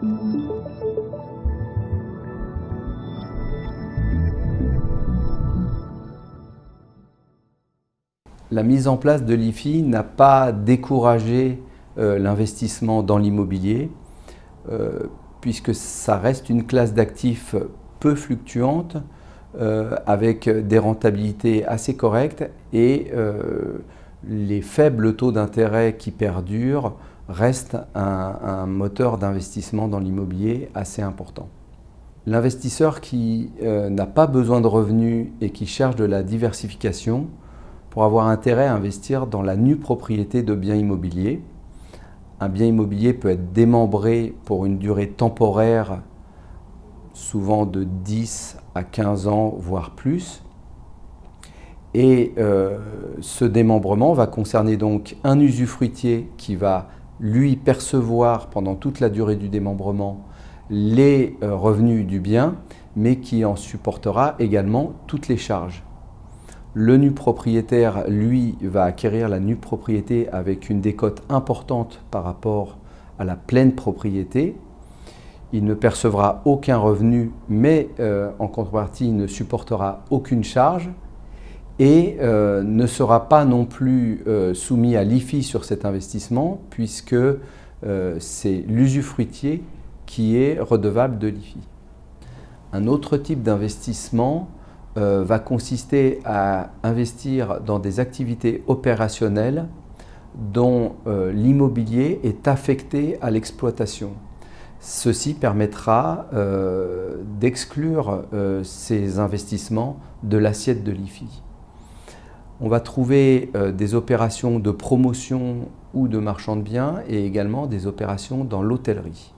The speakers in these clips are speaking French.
La mise en place de l'IFI n'a pas découragé l'investissement dans l'immobilier, puisque ça reste une classe d'actifs peu fluctuante, avec des rentabilités assez correctes et les faibles taux d'intérêt qui perdurent restent un moteur d'investissement dans l'immobilier assez important. L'investisseur qui n'a pas besoin de revenus et qui cherche de la diversification pour avoir intérêt à investir dans la nue propriété de biens immobiliers. Un bien immobilier peut être démembré pour une durée temporaire, souvent de 10 à 15 ans, voire plus. Et ce démembrement va concerner donc un usufruitier qui va, lui, percevoir pendant toute la durée du démembrement les revenus du bien, mais qui en supportera également toutes les charges. Le nu propriétaire, lui, va acquérir la nue propriété avec une décote importante par rapport à la pleine propriété. Il ne percevra aucun revenu, mais en contrepartie, il ne supportera aucune charge et ne sera pas non plus soumis à l'IFI sur cet investissement, puisque c'est l'usufruitier qui est redevable de l'IFI. Un autre type d'investissement va consister à investir dans des activités opérationnelles dont l'immobilier est affecté à l'exploitation. Ceci permettra d'exclure ces investissements de l'assiette de l'IFI. On va trouver des opérations de promotion ou de marchand de biens et également des opérations dans l'hôtellerie.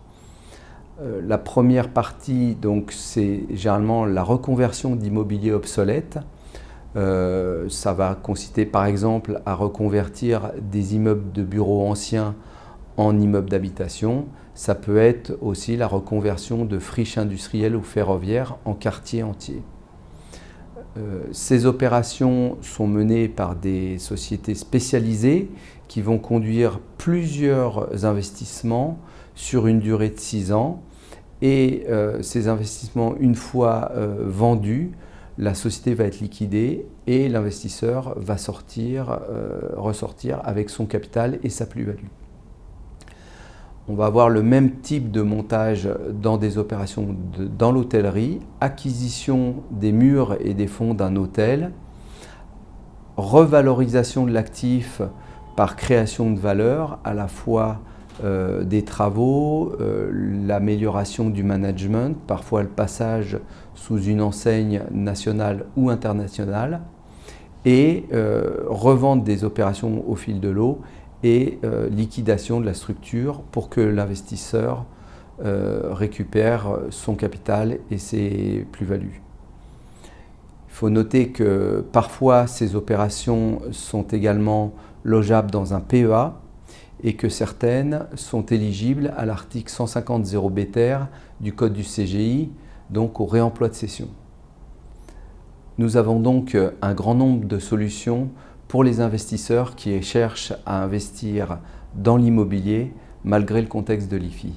La première partie, c'est généralement la reconversion d'immobilier obsolète. Ça va consister par exemple à reconvertir des immeubles de bureaux anciens en immeubles d'habitation. Ça peut être aussi la reconversion de friches industrielles ou ferroviaires en quartiers entiers. Ces opérations sont menées par des sociétés spécialisées qui vont conduire plusieurs investissements sur une durée de 6 ans. Et ces investissements, une fois vendus, la société va être liquidée et l'investisseur va ressortir avec son capital et sa plus-value. On va avoir le même type de montage dans des opérations dans l'hôtellerie, acquisition des murs et des fonds d'un hôtel, revalorisation de l'actif par création de valeur, à la fois des travaux, l'amélioration du management, parfois le passage sous une enseigne nationale ou internationale, et revente des opérations au fil de l'eau et liquidation de la structure pour que l'investisseur récupère son capital et ses plus-values. Il faut noter que parfois ces opérations sont également logeables dans un PEA et que certaines sont éligibles à l'article 150.0 ter du Code du CGI, donc au réemploi de cession. Nous avons donc un grand nombre de solutions pour les investisseurs qui cherchent à investir dans l'immobilier malgré le contexte de l'IFI.